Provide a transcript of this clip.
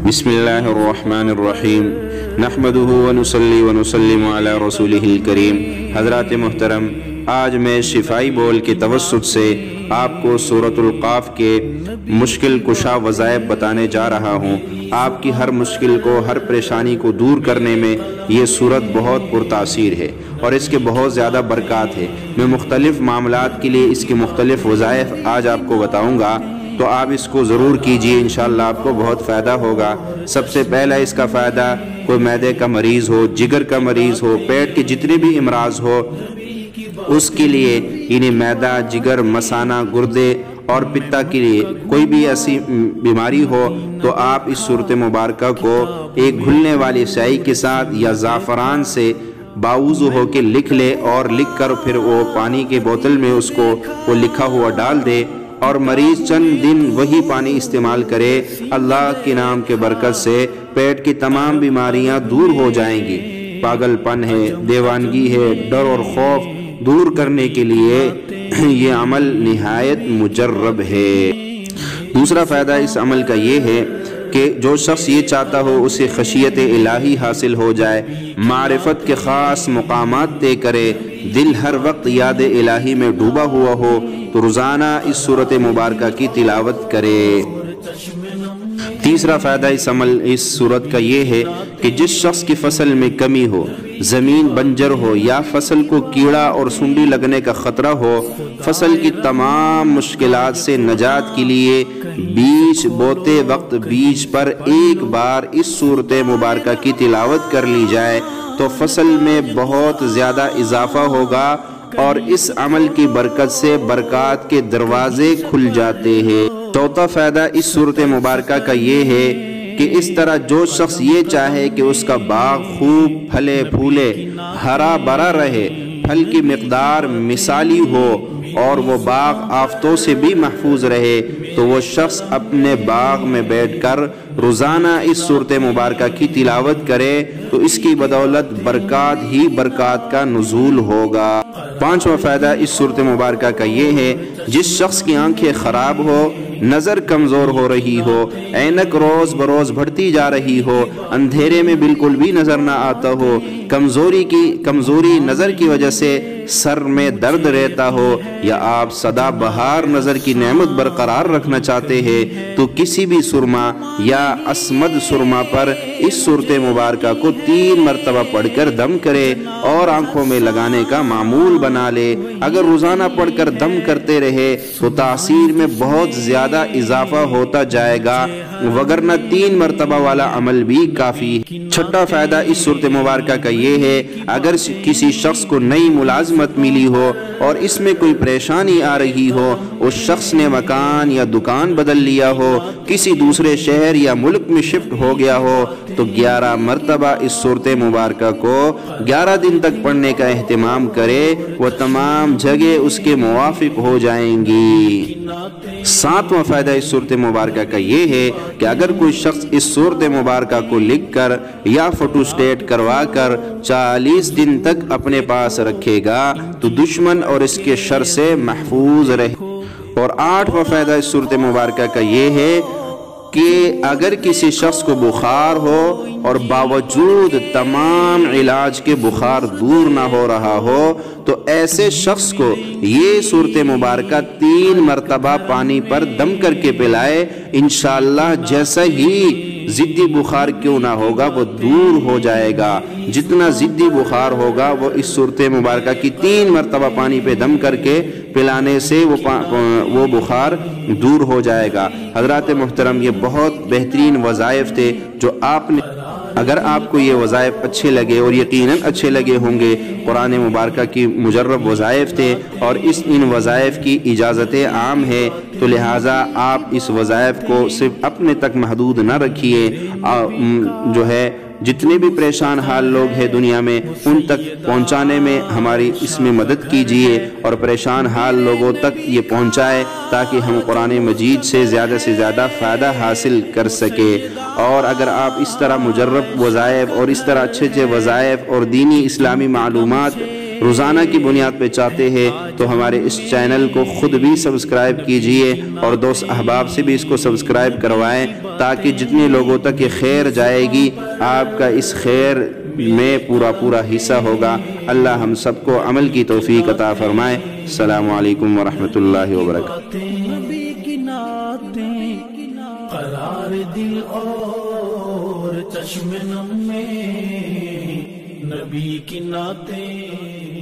बिस्मिल्लाहिर्रहमानिर्रहीम नहमदुहु व नुसल्ली व नुसल्लिमु अला रसूलिहिल करीम। हज़रात मुहतरम, आज मैं शिफाई बोल के तवस्सुत से आपको सूरतुल क़ाफ के मुश्किल कुशा वज़ाइफ बताने जा रहा हूँ। आपकी हर मुश्किल को, हर परेशानी को दूर करने में ये सूरत बहुत पुरतासीर है और इसके बहुत ज़्यादा बरक़ात है। मैं मुख्तलिफ़ मामलात के लिए इसके मुख्तलिफ़ वज़ाइफ आज आपको बताऊँगा, तो आप इसको ज़रूर कीजिए, इंशाअल्लाह आपको बहुत फ़ायदा होगा। सबसे पहला इसका फ़ायदा, कोई मैदे का मरीज़ हो, जिगर का मरीज़ हो, पेट के जितने भी इमराज हो, उसके लिए इन्हें मैदा, जिगर, मसाना, गुर्दे और पित्ता के लिए कोई भी ऐसी बीमारी हो तो आप इस सूरत मुबारक को एक घुलने वाली स्याही के साथ या ज़ाफ़रान से बावुज़ू हो के लिख ले और लिख कर फिर वो पानी के बोतल में उसको वो लिखा हुआ डाल दे और मरीज़ चंद दिन वही पानी इस्तेमाल करे। अल्लाह के नाम के बरकत से पेट की तमाम बीमारियां दूर हो जाएंगी। पागलपन है, दीवानगी है, डर और खौफ दूर करने के लिए ये अमल निहायत मुजर्रब है। दूसरा फ़ायदा इस अमल का ये है कि जो शख्स ये चाहता हो उसे खशियत इलाही हासिल हो जाए, मारिफत के ख़ास मकामात तय करे, दिल हर वक्त याद इलाही में डूबा हुआ हो तो रोज़ाना इस सूरत मुबारक की तिलावत करे। तीसरा फ़ायदा इस सूरत का ये है कि जिस शख्स की फसल में कमी हो, ज़मीन बंजर हो या फसल को कीड़ा और सुंडी लगने का ख़तरा हो, फसल की तमाम मुश्किलात से नजात के लिए बीज बोते वक्त बीज पर एक बार इस सूरत मुबारक की तिलावत कर ली जाए तो फसल में बहुत ज़्यादा इजाफा होगा और इस अमल की बरकत से बरक़ात के दरवाजे खुल जाते हैं। चौथा फ़ायदा इस सूरत मुबारक का ये है कि इस तरह जो शख्स ये चाहे कि उसका बाग खूब फले फूले, हरा भरा रहे, फल की मिक़दार मिसाली हो और वो बाग आफ़तों से भी महफूज रहे, तो वो शख्स अपने बाग में बैठकर रोज़ाना इस सूरत मुबारक की तिलावत करे तो इसकी बदौलत बरक़ात ही बरक़ात का नुज़ूल होगा। पांचवा फ़ायदा इस सूरत मुबारक का ये है, जिस शख्स की आंखें ख़राब हो, नज़र कमज़ोर हो रही हो, ऐनक रोज़ बरोज़ बढ़ती जा रही हो, अंधेरे में बिल्कुल भी नज़र ना आता हो, कमज़ोरी नज़र की वजह से सर में दर्द रहता हो या आप सदा बहार नज़र की नेमत बरकरार रखना चाहते हैं तो किसी भी सुरमा या असमद सुरमा पर इस सूरत मुबारक को 3 मरतबा पढ़कर दम करे और आंखों में लगाने का मामूल बना ले। अगर रोज़ाना पढ़कर दम करते रहे तो तासीर में बहुत ज़्यादा इजाफा होता जाएगा, वगरना 3 मरतबा वाला अमल भी काफ़ी। छठा फ़ायदा इस सूरत मुबारक का ये है, अगर किसी शख्स को नई मुलाजमत मिली हो और इसमें कोई परेशानी आ रही हो, उस शख्स ने मकान या दुकान बदल लिया हो, किसी दूसरे शहर या मुल्क में शिफ्ट हो गया हो, तो 11 मरतबा इस सूरत मुबारक को 11 दिन तक पढ़ने का एहतिमाम करे, वह तमाम जगह उसके मुवाफिक हो जाएंगी। सातवां फ़ायदा इस सूरत मुबारक का ये है कि अगर कोई शख्स इस सूरत मुबारक को लिखकर या फोटोस्टेट करवा कर 40 दिन तक अपने पास रखेगा तो दुश्मन और इसके शर से महफूज रहे। और 8वां फ़ायदा इस सूरत मुबारक का ये है कि अगर किसी शख्स को बुखार हो और बावजूद तमाम इलाज के बुखार दूर ना हो रहा हो तो ऐसे शख्स को ये सूरत मुबारक 3 मरतबा पानी पर दम करके पिलाए, इंशाअल्लाह जैसा ही ज़िद्दी बुखार क्यों ना होगा वो दूर हो जाएगा। जितना ज़िद्दी बुखार होगा वो इस सूरत मुबारक की 3 मरतबा पानी पे दम करके पिलाने से वो बुखार दूर हो जाएगा। हज़रात मुहतरम, ये बहुत बेहतरीन वज़ाइफ थे जो आपने, अगर आपको ये वज़ाइफ अच्छे लगे और यकीनन अच्छे लगे होंगे, कुरान मुबारक की मुजर्रब वज़ाइफ थे और इन वज़ाइफ की इजाज़तें आम है, तो लिहाजा आप इस वज़ाइफ को सिर्फ अपने तक महदूद न रखिए, जो है जितने भी परेशान हाल लोग हैं दुनिया में उन तक पहुंचाने में हमारी इसमें मदद कीजिए और परेशान हाल लोगों तक ये पहुंचाए ताकि हम कुरान मजीद से ज़्यादा फ़ायदा हासिल कर सके। और अगर आप इस तरह मुजर्रब वज़ाइफ और इस तरह अच्छे वज़ाइफ और दीनी इस्लामी मालूमात روزانہ کی بنیاد پہ چاہتے ہیں تو ہمارے اس چینل کو خود بھی سبسکرائب کیجئے اور دوست احباب سے بھی اس کو سبسکرائب کروائیں، تاکہ جتنے لوگوں تک یہ خیر جائے گی آپ کا اس خیر میں پورا حصہ ہوگا۔ اللہ ہم سب کو عمل کی توفیق عطا فرمائے۔ السلام علیکم ورحمۃ اللہ وبرکاتہ۔ نبی کی نعتیں قرار دل اور چشم نم میں، نبی کی نعتیں